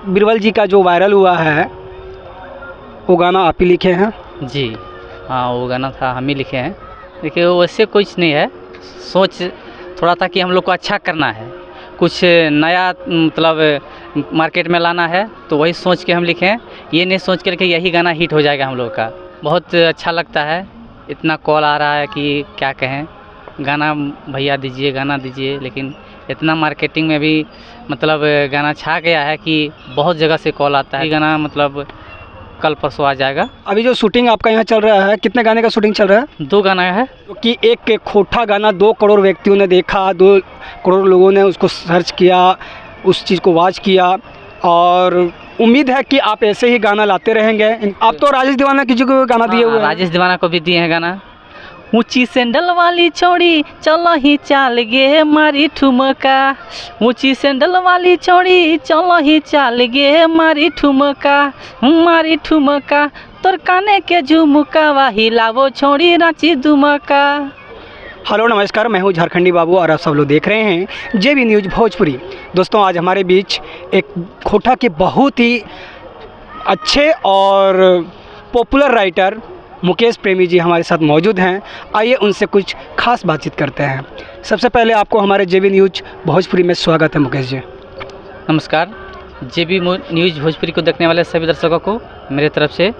बिरबल जी का जो वायरल हुआ है वो गाना आप ही लिखे हैं? जी हाँ, वो गाना था हम ही लिखे हैं। देखिए वैसे कुछ नहीं है, सोच थोड़ा था कि हम लोग को अच्छा करना है, कुछ नया मतलब मार्केट में लाना है, तो वही सोच के हम लिखे हैं। ये नहीं सोच कर के यही गाना हिट हो जाएगा हम लोग का। बहुत अच्छा लगता है, इतना कॉल आ रहा है कि क्या कहें, गाना भैया दीजिए, गाना दीजिए, लेकिन इतना मार्केटिंग में भी मतलब गाना छा गया है कि बहुत जगह से कॉल आता है। ये गाना मतलब कल परसों आ जाएगा। अभी जो शूटिंग आपका यहाँ चल रहा है, कितने गाने का शूटिंग चल रहा है? 2 गाना है। क्योंकि एक खोटा गाना 2 करोड़ व्यक्तियों ने देखा, 2 करोड़ लोगों ने उसको सर्च किया, उस चीज़ को वॉच किया, और उम्मीद है कि आप ऐसे ही गाना लाते रहेंगे। आप तो राजेश दीवाना की को गाना दिए हुए हैं। राजेश दीवाना को भी दिए हैं गाना। ऊंची सैंडल वाली छोड़ी चलो ही चाल गे मारी ठुमका, ऊंची सैंडल वाली छोड़ी चलो ही चाल गे मारी ठुमका, तोर काने के झुमका वाही लावो छोड़ी रांची दुमका। हेलो नमस्कार, मैं हूं झारखंडी बाबू और आप सब लोग देख रहे हैं जेबी न्यूज़ भोजपुरी। दोस्तों, आज हमारे बीच एक खोटा के बहुत ही अच्छे और पॉपुलर राइटर मुकेश प्रेमी जी हमारे साथ मौजूद हैं। आइए उनसे कुछ खास बातचीत करते हैं। सबसे पहले आपको हमारे जेबी न्यूज़ भोजपुरी में स्वागत है मुकेश जी। नमस्कार। जेबी न्यूज़ भोजपुरी को देखने वाले सभी दर्शकों को मेरे तरफ से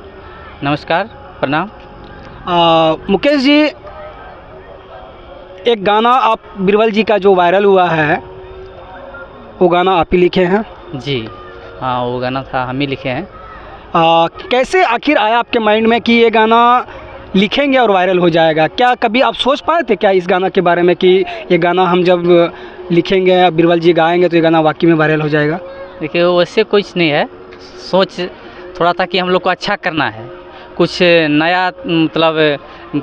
नमस्कार, प्रणाम। मुकेश जी, एक गाना आप बिरबल जी का जो वायरल हुआ है वो गाना आप ही लिखे हैं? जी हाँ, वो गाना था हम ही लिखे हैं। कैसे आखिर आया आपके माइंड में कि ये गाना लिखेंगे और वायरल हो जाएगा? क्या कभी आप सोच पाए थे क्या इस गाना के बारे में कि ये गाना हम जब लिखेंगे, बिरबल जी गाएंगे, तो ये गाना वाकई में वायरल हो जाएगा? देखिए वैसे कुछ नहीं है, सोच थोड़ा था कि हम लोग को अच्छा करना है, कुछ नया मतलब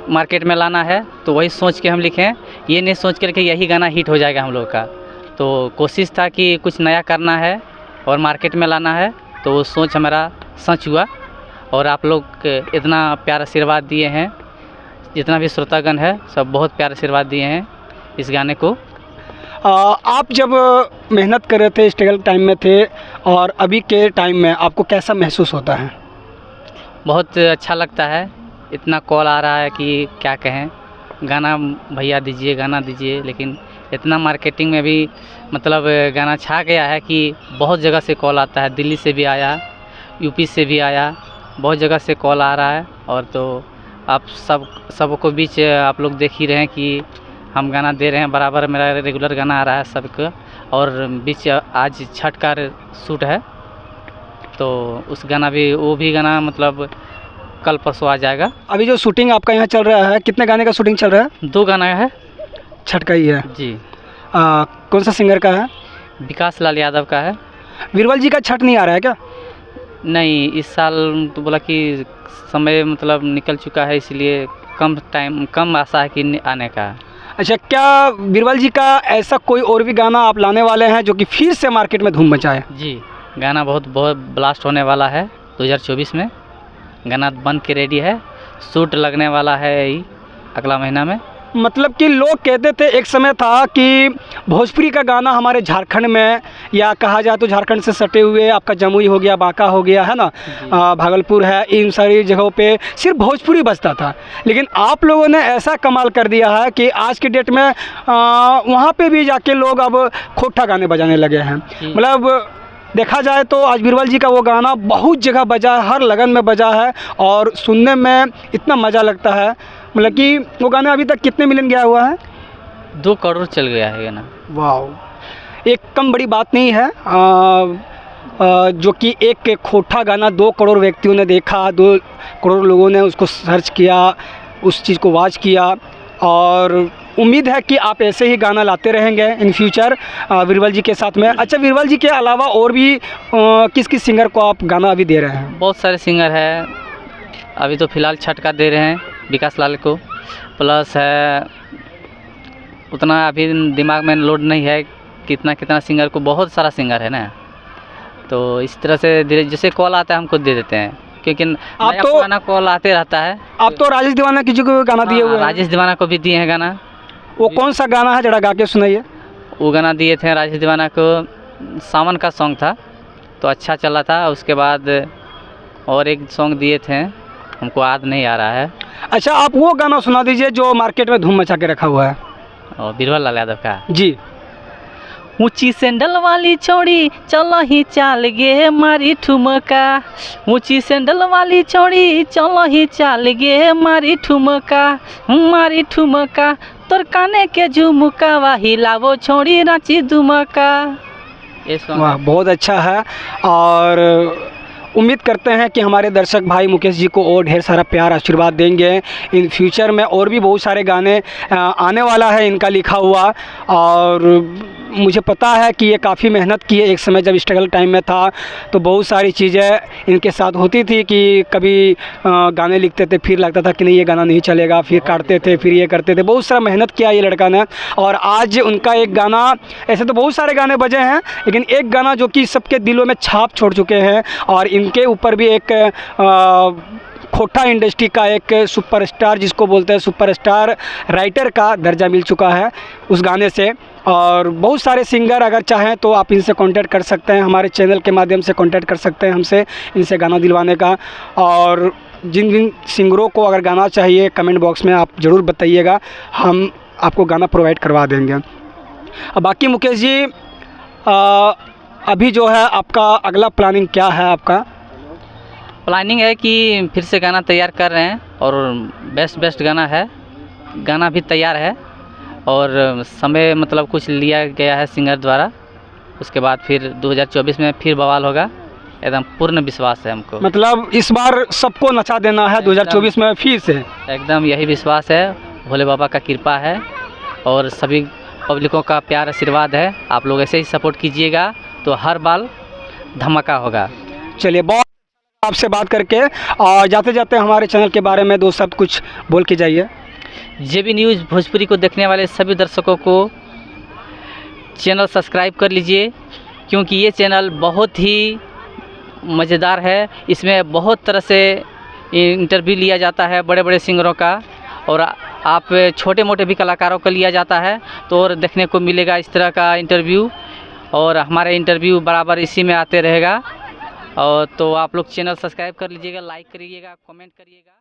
मार्केट में लाना है, तो वही सोच के हम लिखे हैं। ये नहीं सोच कर के यही गाना हिट हो जाएगा हम लोग का। तो कोशिश था कि कुछ नया करना है और मार्केट में लाना है, तो वो सोच हमारा सच हुआ। और आप लोग इतना प्यार आशीर्वाद दिए हैं, जितना भी श्रोतागण है सब बहुत प्यार आशीर्वाद दिए हैं इस गाने को। आप जब मेहनत कर रहे थे, स्ट्रगल टाइम में थे, और अभी के टाइम में आपको कैसा महसूस होता है? बहुत अच्छा लगता है, इतना कॉल आ रहा है कि क्या कहें, गाना भैया दीजिए, गाना दीजिए, लेकिन इतना मार्केटिंग में भी मतलब गाना छा गया है कि बहुत जगह से कॉल आता है। दिल्ली से भी आया, यूपी से भी आया, बहुत जगह से कॉल आ रहा है। और तो आप सबको बीच आप लोग देख ही रहे हैं कि हम गाना दे रहे हैं, बराबर मेरा रेगुलर गाना आ रहा है सबको। और बीच आज छठ का शूट है, तो उस गाना भी, वो भी गाना मतलब कल परसों आ जाएगा। अभी जो शूटिंग आपका यहाँ चल रहा है, कितने गाने का शूटिंग चल रहा है? 2 गाना है। छठ का ही है जी। कौन सा सिंगर का है? विकास लाल यादव का है। बिरबल जी का छठ नहीं आ रहा है क्या? नहीं, इस साल तो बोला कि समय मतलब निकल चुका है, इसलिए कम आशा है कि आने का। अच्छा, क्या बिरबल जी का ऐसा कोई और भी गाना आप लाने वाले हैं जो कि फिर से मार्केट में धूम मचाए? जी, गाना बहुत ब्लास्ट होने वाला है 2024 में। गाना बन के रेडी है, शूट लगने वाला है यही अगला महीना में। मतलब कि लोग कहते थे, एक समय था कि भोजपुरी का गाना हमारे झारखंड में, या कहा जाए तो झारखंड से सटे हुए आपका जमुई हो गया, बांका हो गया, है ना, भागलपुर है, इन सारी जगहों पे सिर्फ भोजपुरी बजता था। लेकिन आप लोगों ने ऐसा कमाल कर दिया है कि आज के डेट में वहाँ पे भी जाके लोग अब खोटा गाने बजाने लगे हैं। मतलब देखा जाए तो आज बिरबल जी का वो गाना बहुत जगह बजा है, हर लगन में बजा है, और सुनने में इतना मज़ा लगता है। मतलब कि वो गाना अभी तक कितने मिलियन गया हुआ है? 2 करोड़ चल गया है गाना। वाह, एक कम बड़ी बात नहीं है। जो कि एक खोटा गाना 2 करोड़ व्यक्तियों ने देखा, 2 करोड़ लोगों ने उसको सर्च किया, उस चीज़ को वॉच किया, और उम्मीद है कि आप ऐसे ही गाना लाते रहेंगे इन फ्यूचर बिरबल जी के साथ में। अच्छा, बिरबल जी के अलावा और भी किस किस सिंगर को आप गाना अभी दे रहे हैं? बहुत सारे सिंगर हैं, अभी तो फ़िलहाल छठ का दे रहे हैं विकास लाल को, प्लस है उतना अभी दिमाग में लोड नहीं है कितना सिंगर को, बहुत सारा सिंगर है ना। तो इस तरह से धीरे जैसे कॉल आता है हमको दे देते हैं, क्योंकि आप तो गाना कॉल आते रहता है। आप तो राजेश दीवाना की को गाना दिए हुए हैं? राजेश दीवाना को भी दिए हैं गाना। वो कौन सा गाना है, जरा गा के सुनाइए। वो गाना दिए थे राजेश दीवाना को, सावन का सॉन्ग था, तो अच्छा चला था। उसके बाद और एक सॉन्ग दिए थे, हमको याद नहीं आ रहा है। अच्छा, आप वो गाना सुना दीजिए जो मार्केट में धूम मचा के रखा हुआ है। और बीरबल लाल यादव का जी। ऊंची सैंडल वाली छोड़ी चलो ही चाल गे मारी ठुमका, ऊंची सैंडल वाली छोड़ी चलो ही चाल गे मारी ठुमका तोर काने के झुमका वाही लावो छोड़ी रांची दुमका। ये सॉन्ग वाह, बहुत अच्छा है। और उम्मीद करते हैं कि हमारे दर्शक भाई मुकेश जी को और ढेर सारा प्यार आशीर्वाद देंगे। इन फ्यूचर में और भी बहुत सारे गाने आने वाला है इनका लिखा हुआ। और मुझे पता है कि ये काफ़ी मेहनत की है। एक समय जब स्ट्रगल टाइम में था तो बहुत सारी चीज़ें इनके साथ होती थी कि कभी गाने लिखते थे, फिर लगता था कि नहीं ये गाना नहीं चलेगा, फिर काटते थे, फिर ये करते थे। बहुत सारा मेहनत किया ये लड़का ने। और आज उनका एक गाना, ऐसे तो बहुत सारे गाने बजे हैं, लेकिन एक गाना जो कि सबके दिलों में छाप छोड़ चुके हैं। और इनके ऊपर भी एक खोटा इंडस्ट्री का एक सुपरस्टार, जिसको बोलते हैं सुपरस्टार राइटर का दर्जा मिल चुका है उस गाने से। और बहुत सारे सिंगर अगर चाहें तो आप इनसे कांटेक्ट कर सकते हैं, हमारे चैनल के माध्यम से कांटेक्ट कर सकते हैं हमसे इनसे गाना दिलवाने का। और जिन जिन सिंगरों को अगर गाना चाहिए कमेंट बॉक्स में आप ज़रूर बताइएगा, हम आपको गाना प्रोवाइड करवा देंगे। अब बाकी मुकेश जी, अभी जो है आपका अगला प्लानिंग क्या है? आपका प्लानिंग है कि फिर से गाना तैयार कर रहे हैं और बेस्ट गाना है, गाना भी तैयार है और समय मतलब कुछ लिया गया है सिंगर द्वारा। उसके बाद फिर 2024 में फिर बवाल होगा, एकदम पूर्ण विश्वास है हमको। मतलब इस बार सबको नचा देना है 2024 में फिर से? एकदम यही विश्वास है, भोले बाबा का कृपा है और सभी पब्लिकों का प्यार आशीर्वाद है। आप लोग ऐसे ही सपोर्ट कीजिएगा तो हर बार धमाका होगा। चलिए, बहुत आपसे बात करके। और जाते जाते हमारे चैनल के बारे में 2 शब्द कुछ बोल के जाइए। JB न्यूज़ भोजपुरी को देखने वाले सभी दर्शकों को चैनल सब्सक्राइब कर लीजिए, क्योंकि ये चैनल बहुत ही मज़ेदार है। इसमें बहुत तरह से इंटरव्यू लिया जाता है बड़े बड़े सिंगरों का, और आप छोटे मोटे भी कलाकारों का लिया जाता है तो और देखने को मिलेगा इस तरह का इंटरव्यू। और हमारे इंटरव्यू बराबर इसी में आते रहेगा। और तो आप लोग चैनल सब्सक्राइब कर लीजिएगा, लाइक करिएगा, कमेंट करिएगा।